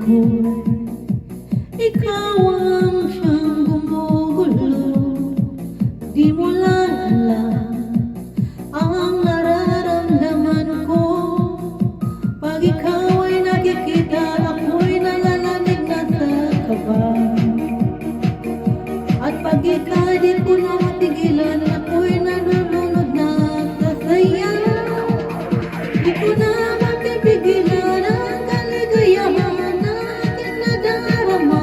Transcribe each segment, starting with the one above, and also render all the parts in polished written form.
ko, ikaw ang siyang gumugulo. Di mo lang alam ang nararamdaman ko. Pag ikaw ay nakikita, ako'y nalalamig na sa kaba. At pag ikaw di ko na matigilan, ako'y nalulunod na sa saya. Di ko na mapipigilan ang kaligayahan na aking nadarama.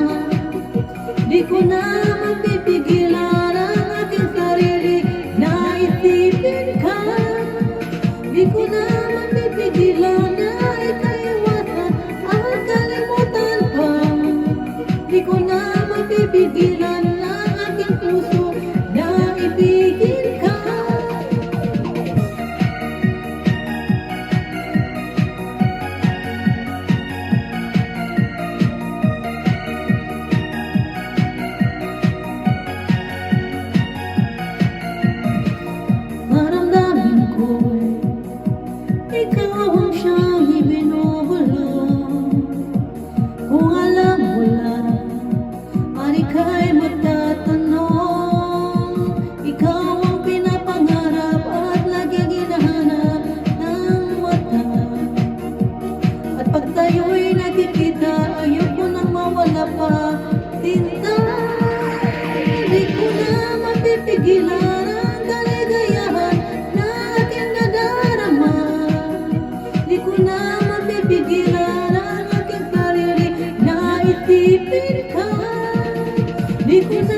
Di ko na mapipigilan ang aking sarili na isipin ka. Di ko na mapipigilan na ikaiwasan ang kalimutan pa. Di ko na mapipigilan na aking puso na ibigin ka. Maramdamin ko'y ikaw ang siyang ibinubulong. Kung alam mo lang, ari ka'y magtatanong. Ikaw ang pinapangarap at laging hinahanap ng mata. At pag tayo'y nakikita, ayoko nang mawala pa tinta. Di ko na mapipigilan ang kaligayahan na aking nadarama. Di ko na mapipigilan ang aking sarili na isipin ka. Di ko na